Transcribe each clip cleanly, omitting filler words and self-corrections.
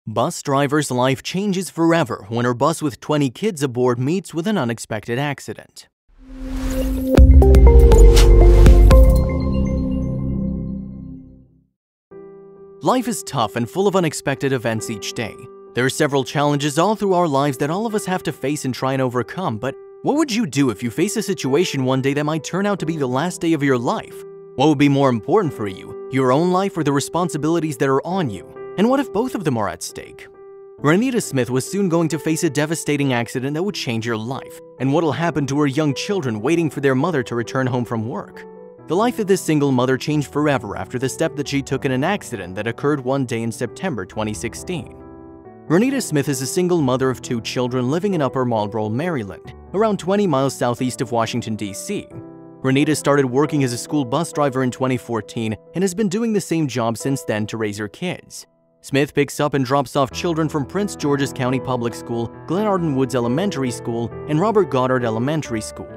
Bus driver's life changes forever when her bus with 20 kids aboard meets with an unexpected accident. Life is tough and full of unexpected events each day. There are several challenges all through our lives that all of us have to face and try and overcome, but what would you do if you face a situation one day that might turn out to be the last day of your life? What would be more important for you, your own life or the responsibilities that are on you? And what if both of them are at stake? Renita Smith was soon going to face a devastating accident that would change her life, and what'll happen to her young children waiting for their mother to return home from work. The life of this single mother changed forever after the step that she took in an accident that occurred one day in September 2016. Renita Smith is a single mother of 2 children living in Upper Marlboro, Maryland, around 20 miles southeast of Washington, D.C. Renita started working as a school bus driver in 2014 and has been doing the same job since then to raise her kids. Smith picks up and drops off children from Prince George's County Public School, Glenarden Woods Elementary School, and Robert Goddard Elementary School.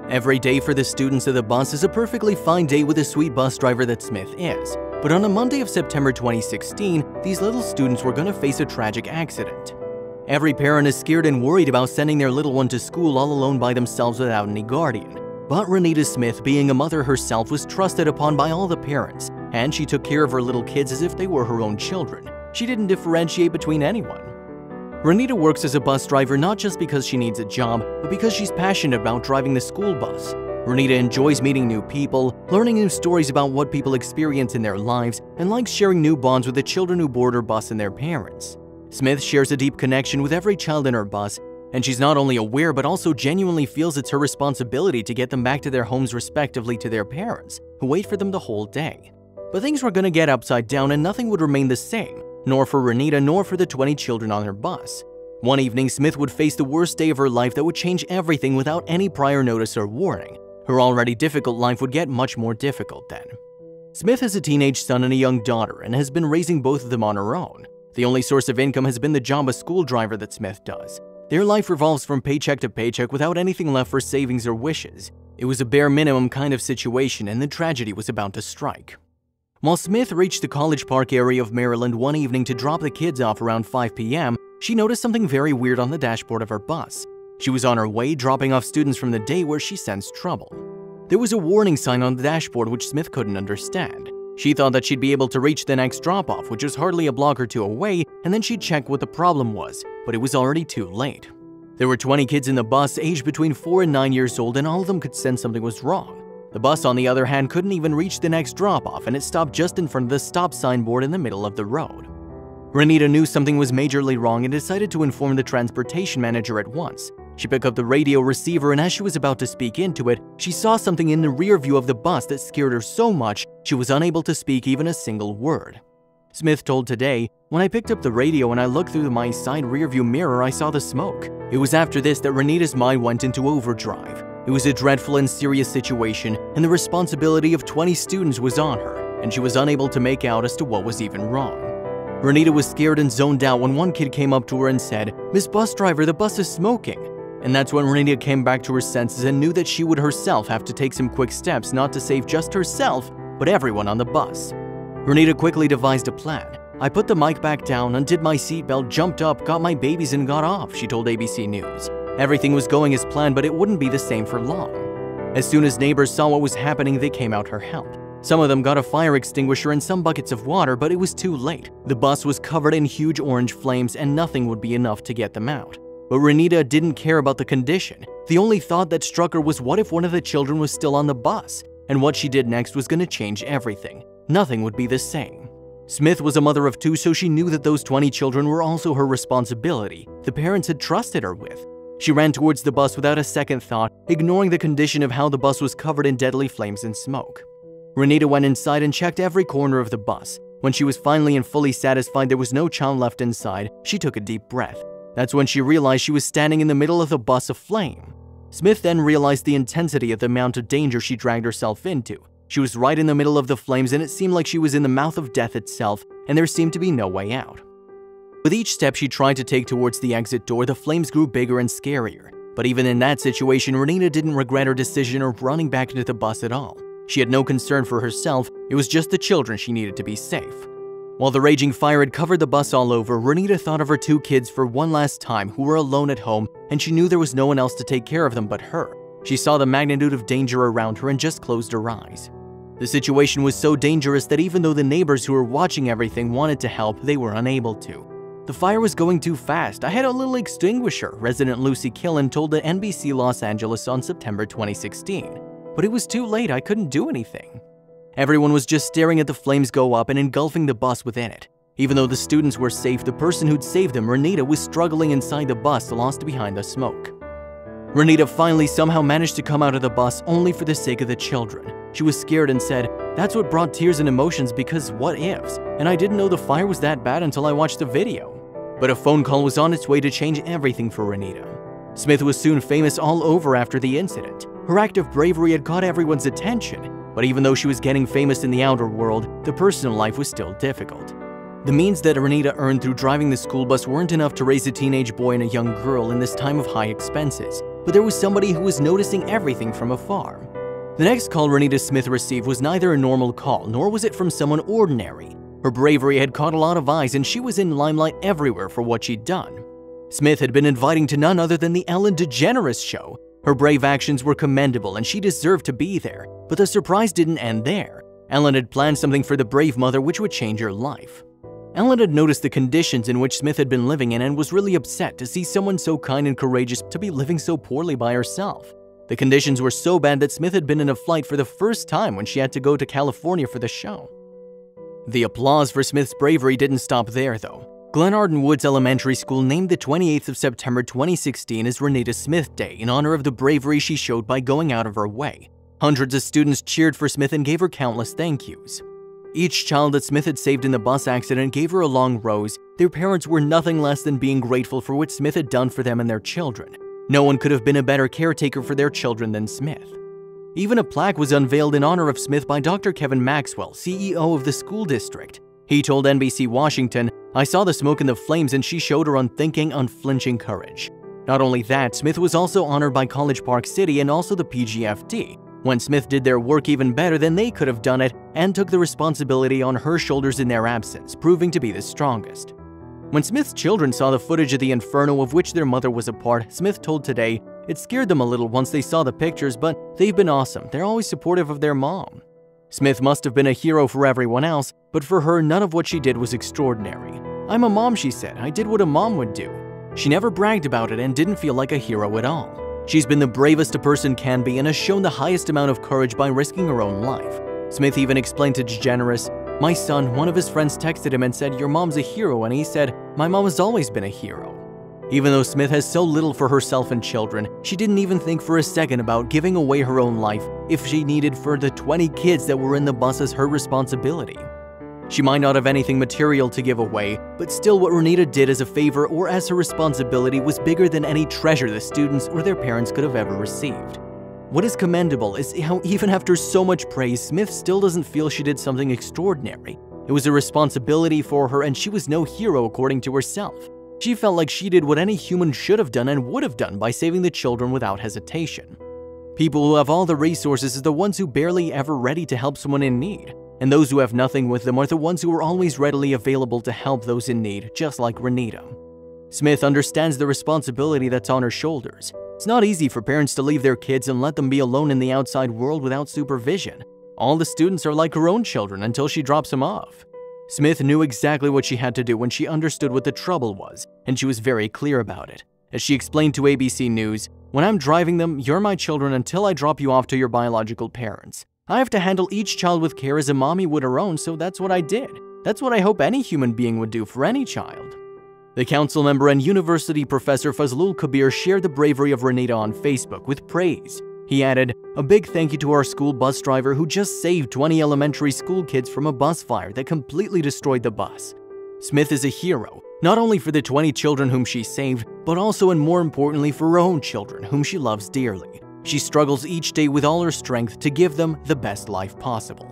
Every day for the students of the bus is a perfectly fine day with the sweet bus driver that Smith is. But on a Monday of September 2016, these little students were going to face a tragic accident. Every parent is scared and worried about sending their little one to school all alone by themselves without any guardian. But Renita Smith, being a mother herself, was trusted upon by all the parents, and she took care of her little kids as if they were her own children. She didn't differentiate between anyone. Renita works as a bus driver not just because she needs a job, but because she's passionate about driving the school bus. Renita enjoys meeting new people, learning new stories about what people experience in their lives, and likes sharing new bonds with the children who board her bus and their parents. Smith shares a deep connection with every child in her bus, and she's not only aware but also genuinely feels it's her responsibility to get them back to their homes respectively to their parents, who wait for them the whole day. But things were going to get upside down and nothing would remain the same, nor for Renita nor for the 20 children on her bus. One evening, Smith would face the worst day of her life that would change everything without any prior notice or warning. Her already difficult life would get much more difficult then. Smith has a teenage son and a young daughter and has been raising both of them on her own. The only source of income has been the job of school driver that Smith does. Their life revolves from paycheck to paycheck without anything left for savings or wishes. It was a bare minimum kind of situation and the tragedy was about to strike. While Smith reached the College Park area of Maryland one evening to drop the kids off around 5 p.m., she noticed something very weird on the dashboard of her bus. She was on her way dropping off students from the day where she sensed trouble. There was a warning sign on the dashboard which Smith couldn't understand. She thought that she'd be able to reach the next drop-off, which was hardly a block or two away, and then she'd check what the problem was, but it was already too late. There were 20 kids in the bus aged between 4 and 9 years old, and all of them could sense something was wrong. The bus, on the other hand, couldn't even reach the next drop-off, and it stopped just in front of the stop signboard in the middle of the road. Renita knew something was majorly wrong and decided to inform the transportation manager at once. She picked up the radio receiver, and as she was about to speak into it, she saw something in the rear view of the bus that scared her so much she was unable to speak even a single word. Smith told Today, "When I picked up the radio and I looked through my side rearview mirror, I saw the smoke. It was after this that Renita's mind went into overdrive. It was a dreadful and serious situation, and the responsibility of 20 students was on her, and she was unable to make out as to what was even wrong." Renita was scared and zoned out when one kid came up to her and said, "Miss Bus Driver, the bus is smoking." And that's when Renita came back to her senses and knew that she would herself have to take some quick steps not to save just herself, but everyone on the bus. Renita quickly devised a plan. "I put the mic back down, undid my seatbelt, jumped up, got my babies and got off," she told ABC News. Everything was going as planned, but it wouldn't be the same for long. As soon as neighbors saw what was happening, they came out her help. Some of them got a fire extinguisher and some buckets of water, but it was too late. The bus was covered in huge orange flames and nothing would be enough to get them out. But Renita didn't care about the condition. The only thought that struck her was what if one of the children was still on the bus? And what she did next was going to change everything. Nothing would be the same. Smith was a mother of 2, so she knew that those 20 children were also her responsibility. The parents had trusted her with. She ran towards the bus without a second thought, ignoring the condition of how the bus was covered in deadly flames and smoke. Renita went inside and checked every corner of the bus. When she was finally and fully satisfied there was no child left inside, she took a deep breath. That's when she realized she was standing in the middle of the bus aflame. Smith then realized the intensity of the amount of danger she dragged herself into. She was right in the middle of the flames and it seemed like she was in the mouth of death itself, and there seemed to be no way out. With each step she tried to take towards the exit door, the flames grew bigger and scarier. But even in that situation, Renita didn't regret her decision of running back into the bus at all. She had no concern for herself, it was just the children she needed to be safe. While the raging fire had covered the bus all over, Renita thought of her 2 kids for one last time who were alone at home, and she knew there was no one else to take care of them but her. She saw the magnitude of danger around her and just closed her eyes. The situation was so dangerous that even though the neighbors who were watching everything wanted to help, they were unable to. The fire was going too fast. I had a little extinguisher, resident Lucy Killen told the NBC Los Angeles on September 2016. But it was too late, I couldn't do anything. Everyone was just staring at the flames go up and engulfing the bus within it. Even though the students were safe, the person who'd saved them, Renita, was struggling inside the bus, lost behind the smoke. Renita finally somehow managed to come out of the bus only for the sake of the children. She was scared and said, "That's what brought tears and emotions because what ifs? And I didn't know the fire was that bad until I watched the video." But a phone call was on its way to change everything for Renita. Smith was soon famous all over after the incident. Her act of bravery had caught everyone's attention, but even though she was getting famous in the outer world, the personal life was still difficult. The means that Renita earned through driving the school bus weren't enough to raise a teenage boy and a young girl in this time of high expenses, but there was somebody who was noticing everything from afar. The next call Renita Smith received was neither a normal call, nor was it from someone ordinary. Her bravery had caught a lot of eyes, and she was in limelight everywhere for what she'd done. Smith had been invited to none other than the Ellen DeGeneres show. Her brave actions were commendable, and she deserved to be there. But the surprise didn't end there. Ellen had planned something for the brave mother which would change her life. Ellen had noticed the conditions in which Smith had been living in and was really upset to see someone so kind and courageous to be living so poorly by herself. The conditions were so bad that Smith had been in a flight for the first time when she had to go to California for the show. The applause for Smith's bravery didn't stop there, though. Glenarden Woods Elementary School named the 28th of September 2016 as Renita Smith Day in honor of the bravery she showed by going out of her way. Hundreds of students cheered for Smith and gave her countless thank yous. Each child that Smith had saved in the bus accident gave her a long rose. Their parents were nothing less than being grateful for what Smith had done for them and their children. No one could have been a better caretaker for their children than Smith. Even a plaque was unveiled in honor of Smith by Dr. Kevin Maxwell, CEO of the school district. He told NBC Washington, "I saw the smoke and the flames and she showed her unthinking, unflinching courage." Not only that, Smith was also honored by College Park City and also the PGFD, when Smith did their work even better than they could have done it and took the responsibility on her shoulders in their absence, proving to be the strongest. When Smith's children saw the footage of the inferno of which their mother was a part, Smith told Today, "It scared them a little once they saw the pictures, but they've been awesome. They're always supportive of their mom." Smith must have been a hero for everyone else, but for her, none of what she did was extraordinary. "I'm a mom," she said. "I did what a mom would do." She never bragged about it and didn't feel like a hero at all. She's been the bravest a person can be and has shown the highest amount of courage by risking her own life. Smith even explained to DeGeneres, "My son, one of his friends texted him and said, 'Your mom's a hero,' and he said, 'My mom has always been a hero.'" Even though Smith has so little for herself and children, she didn't even think for a second about giving away her own life if she needed for the 20 kids that were in the bus as her responsibility. She might not have anything material to give away, but still what Renita did as a favor or as her responsibility was bigger than any treasure the students or their parents could have ever received. What is commendable is how even after so much praise, Smith still doesn't feel she did something extraordinary. It was a responsibility for her and she was no hero according to herself. She felt like she did what any human should have done and would have done by saving the children without hesitation. People who have all the resources are the ones who barely ever ready to help someone in need, and those who have nothing with them are the ones who are always readily available to help those in need, just like Renita. Smith understands the responsibility that's on her shoulders. It's not easy for parents to leave their kids and let them be alone in the outside world without supervision. All the students are like her own children until she drops them off. Smith knew exactly what she had to do when she understood what the trouble was, and she was very clear about it. As she explained to ABC News, "When I'm driving them, you're my children until I drop you off to your biological parents. I have to handle each child with care as a mommy would her own, so that's what I did. That's what I hope any human being would do for any child." The council member and university professor Fazlul Kabir shared the bravery of Renita on Facebook with praise. He added, "A big thank you to our school bus driver who just saved 20 elementary school kids from a bus fire that completely destroyed the bus." Smith is a hero, not only for the 20 children whom she saved, but also and more importantly for her own children whom she loves dearly. She struggles each day with all her strength to give them the best life possible.